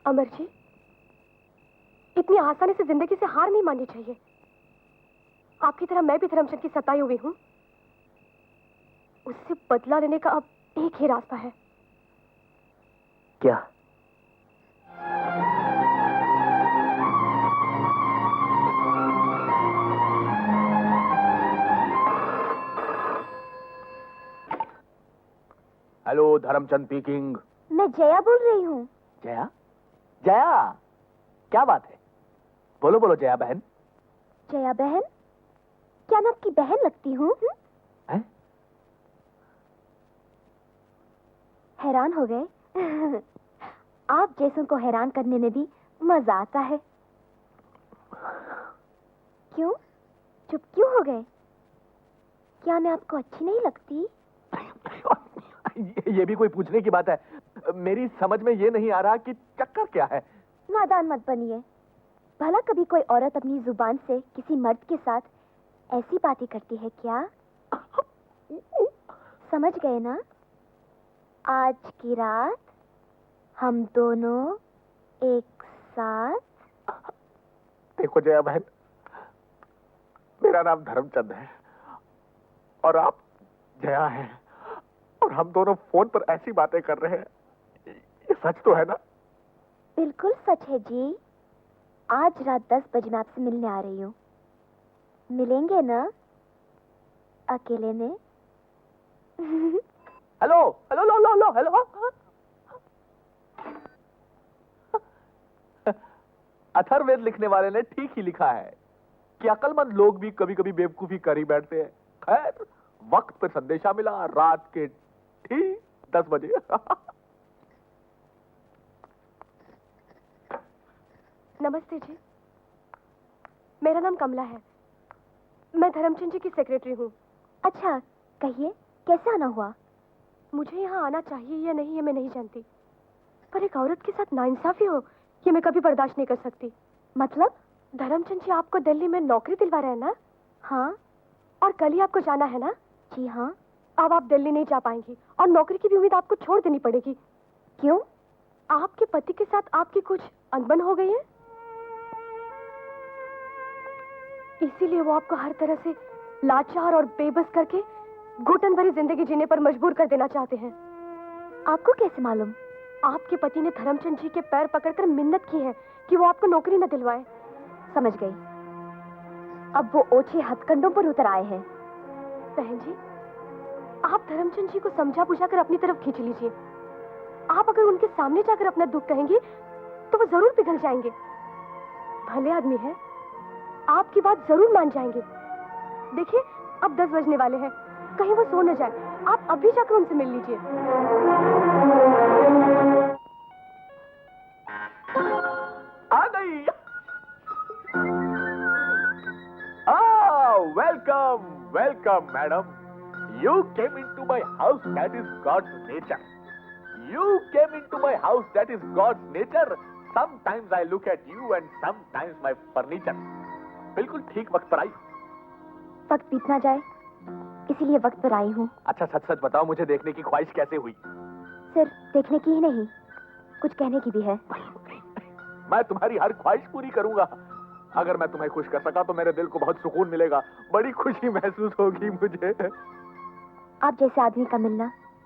अमर जी, इतनी आसानी से जिंदगी से हार नहीं माननी चाहिए। आपकी तरह मैं भी धर्मचंद की सताई हुई हूं। उससे बदला लेने का अब एक ही रास्ता है। क्या? Hello, Dharamchand speaking. मैं जया बोल रही हूँ। जया? जया, क्या बात है? बोलो बोलो जया बहन। जया बहन? क्या मैं आपकी बहन लगती हूँ? हैरान हो गए? आप जैसों को हैरान करने में भी मजा आता है। क्यों? चुप क्यों हो गए? क्या मैं आपको अच्छी नहीं लगती? ये भी कोई पूछने की बात है? मेरी समझ में ये नहीं आ रहा कि चक्कर क्या है। नादान मत बनिए। भला कभी कोई औरत अपनी जुबान से किसी मर्द के साथ ऐसी बातें करती है क्या? समझ गए ना? आज की रात हम दोनों एक साथ। देखो जया बहन, मेरा नाम धर्मचंद है और आप जया हैं, और हम दोनों फोन पर ऐसी बातें कर रहे हैं। ये सच तो है ना? बिल्कुल सच है जी। आज रात 10 बजे मैं आपसे मिलने आ रही हूँ। मिलेंगे ना अकेले में? हेलो हेलो लो लो लो हेलो। अथर्ववेद लिखने वाले ने ठीक ही लिखा है कि अक्लमंद लोग भी कभी कभी बेवकूफी कर ही बैठते हैं। खैर, वक्त पर संदेशा मिला, रात के ठीक 10 बजे। नमस्ते जी, मेरा नाम कमला है। मैं धर्मचंद जी की सेक्रेटरी हूँ। अच्छा, कहिए कैसे आना हुआ? मुझे यहाँ आना चाहिए या नहीं ये मैं नहीं जानती, पर एक औरत के साथ नाइंसाफी हो ये मैं कभी बर्दाश्त नहीं कर सकती। मतलब? धर्मचंद जी आपको दिल्ली में नौकरी दिलवा रहे हैं ना? हाँ। और कल ही आपको जाना है ना? जी हाँ। अब आप दिल्ली नहीं जा पाएंगी और नौकरी की भी उम्मीद आपको छोड़ देनी पड़ेगी। क्यों? आपके पति के साथ आपकी कुछ अनबन हो गई है, इसीलिए वो आपको हर तरह से लाचार और बेबस करके घुटन भरी जिंदगी जीने पर मजबूर कर देना चाहते हैं। आपको कैसे मालूम? आपके पति ने धर्मचंद जी के पैर पकड़कर मिन्नत की है कि वो आपको नौकरी न दिलवाए। समझ गई। अब वो ओछे हथकंडों पर उतर आए हैं। बहन जी, आप धर्मचंद जी को समझा बुझा कर अपनी तरफ खींच लीजिए। आप अगर उनके सामने जाकर अपना दुख कहेंगी तो वो जरूर पिघल जाएंगे। भले आदमी है, आपकी बात जरूर मान जाएंगे। देखिए, अब 10 बजने वाले हैं, कहीं वो सो न जाए। आप अभी जाकर उनसे मिल लीजिए। आ गई। Welcome welcome madam. You came into my house, that is God's nature. You came into my house, that is God's nature. Sometimes I look at you and sometimes my furniture. बिल्कुल ठीक वक्त पर आई। वक्त बीत ना जाए इसीलिए वक्त पर आई हूँ। अच्छा, सच सच बताओ, मुझे देखने की ख्वाहिश कैसे हुई? सिर्फ देखने की ही नहीं, कुछ कहने की भी है। मैं तुम्हारी हर ख्वाहिश पूरी करूंगा। अगर मैं तुम्हें खुश कर सका तो मेरे दिल को बहुत सुकून मिलेगा, बड़ी खुशी महसूस होगी मुझे। आप जैसे आदमी का मिलना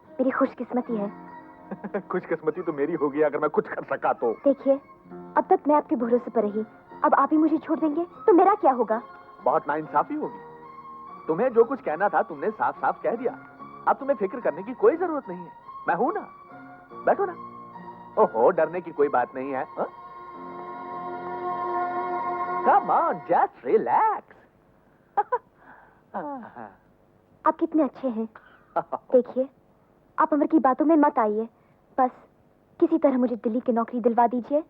मेरी खुशकिस्मती है। खुशकिस्मती तो मेरी होगी अगर मैं कुछ कर सका तो। देखिए, अब तक मैं आपके भरोसे पर रही, अब आप ही मुझे छोड़ देंगे तो मेरा क्या होगा? बहुत नाइंसाफी होगी। तुम्हें जो कुछ कहना था तुमने साफ साफ कह दिया। अब तुम्हें फिक्र करने की कोई जरूरत नहीं है, मैं हूं ना। बैठो ना। ओहो, डरने की कोई बात नहीं है। Come on, just relax. आप कितने अच्छे हैं। देखिए, आप अमर की बातों में मत आइए, बस किसी तरह मुझे दिल्ली की नौकरी दिलवा दीजिए।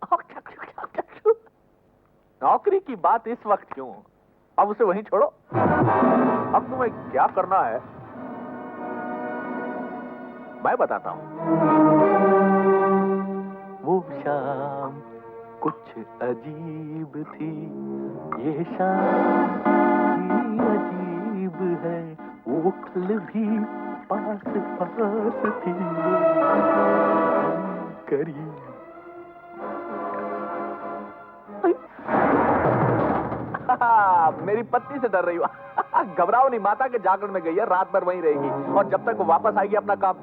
नौकरी की बात इस वक्त क्यों? अब उसे वहीं छोड़ो। अब तुम्हें क्या करना है मैं बताता हूं। वो शाम कुछ अजीब थी, ये शाम भी अजीब है, वो कल भी पास पास थी, करीब मेरी पत्नी से डर रही हो? घबराओ नहीं, माता के जागरण में गई है, रात भर वहीं रहेगी और जब तक वो वापस आएगी अपना काम।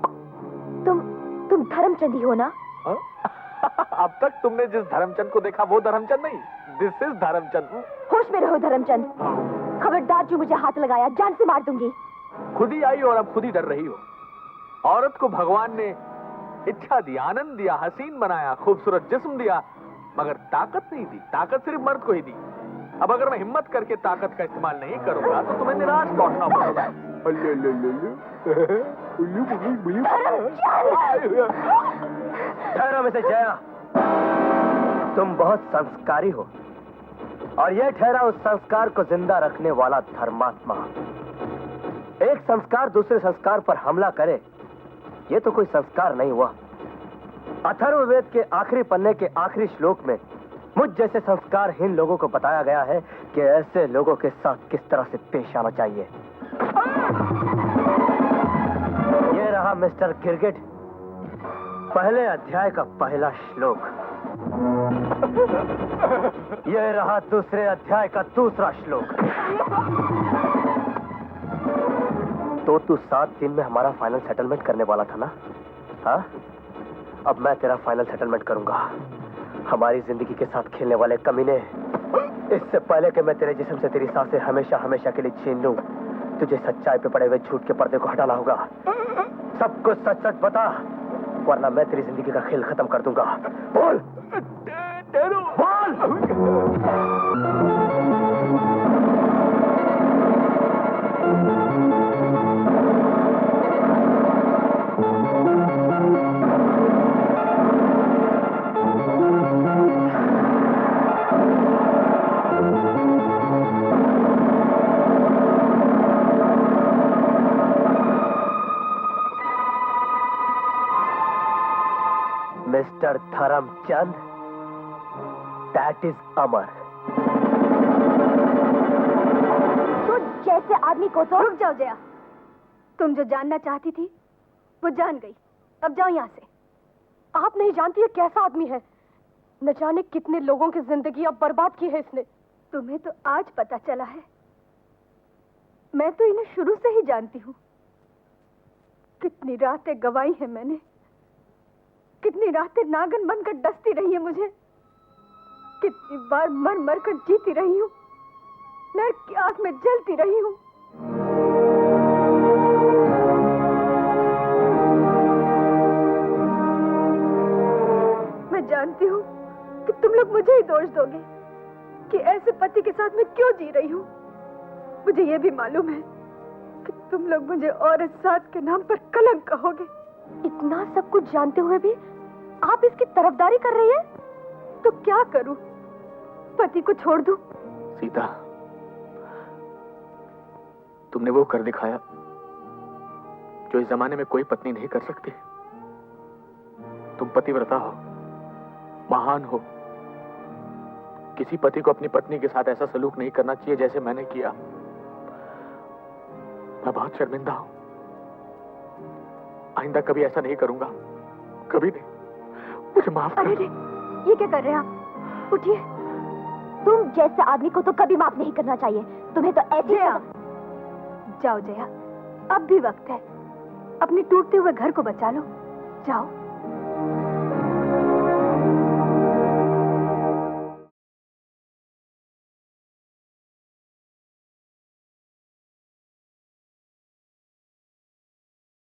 तुम धर्मचंद ही हो ना? अब तक तुमने जिस धर्मचंद को देखा वो धर्मचंद नहीं, दिस इज धर्मचंद। होश में रहो धर्मचंद, खबरदार जो मुझे हाथ लगाया जान से मार दूंगी। खुद ही आई और अब खुद ही डर रही हो। औरत को भगवान ने इच्छा दी, आनंद दिया, हसीन बनाया, खूबसूरत जिस्म दिया, मगर ताकत नहीं दी। ताकत सिर्फ मर्द को ही दी। अब अगर मैं हिम्मत करके ताकत का इस्तेमाल नहीं करूंगा तो तुम्हें निराश लौटना पड़ेगा। ठहरो मिसेस जया, तुम बहुत संस्कारी हो और यह ठहरा उस संस्कार को जिंदा रखने वाला धर्मात्मा। एक संस्कार दूसरे संस्कार पर हमला करे, यह तो कोई संस्कार नहीं हुआ। अथर्ववेद के आखिरी पन्ने के आखिरी श्लोक में मुझ जैसे संस्कारहीन लोगों को बताया गया है कि ऐसे लोगों के साथ किस तरह से पेश आना चाहिए। ये रहा मिस्टर गिरगिट, पहले अध्याय का पहला श्लोक। यह रहा दूसरे अध्याय का दूसरा श्लोक। तो तू 7 दिन में हमारा फाइनल सेटलमेंट करने वाला था ना? हाँ, अब मैं तेरा फाइनल सेटलमेंट करूंगा। हमारी जिंदगी के साथ खेलने वाले कमीने, इससे पहले कि मैं तेरे जिस्म से तेरी सांसें हमेशा हमेशा के लिए छीन लूं, तुझे सच्चाई पे पड़े हुए झूठ के पर्दे को हटाना होगा। सब कुछ सच सच बता, वरना मैं तेरी जिंदगी का खेल खत्म कर दूंगा। बोल बोल। मिस्टर धर्मचंद, दैट इज अमर। तो जैसे आदमी को तो रुक जाओ जया, तुम जो जानना चाहती थी वो जान गई। अब जाओ यहाँ से। आप नहीं जानती ये कैसा आदमी है। न जाने कितने लोगों की जिंदगी अब बर्बाद की है इसने। तुम्हें तो आज पता चला है, मैं तो इन्हें शुरू से ही जानती हूँ। कितनी रातें गवाई है मैंने, कितनी रातें नागन बनकर डसती रही है मुझे, कितनी बार मर मर कर जीती रही हूँ, नरक की आग में जलती रही हूँ। मैं जानती हूँ कि तुम लोग मुझे ही दोष दोगे कि ऐसे पति के साथ मैं क्यों जी रही हूँ। मुझे ये भी मालूम है कि तुम लोग मुझे औरत साथ के नाम पर कलंक कहोगे। इतना सब कुछ जानते हुए भी आप इसकी तरफदारी कर रही है, तो क्या करूं? पति को छोड़ दूं? सीता, तुमने वो कर दिखाया जो इस जमाने में कोई पत्नी नहीं कर सकती। तुम पतिव्रता हो, महान हो। किसी पति को अपनी पत्नी के साथ ऐसा सलूक नहीं करना चाहिए जैसे मैंने किया। मैं बहुत शर्मिंदा हूं। आइंदा कभी ऐसा नहीं करूंगा, कभी नहीं। मुझे माफ कर दो। ये क्या कर रहे हैं आप? उठिए। तुम जैसे आदमी को तो कभी माफ नहीं करना चाहिए। तुम्हें तो ऐसे जाओ जया, अब भी वक्त है। अपने टूटते हुए घर को बचा लो। जाओ।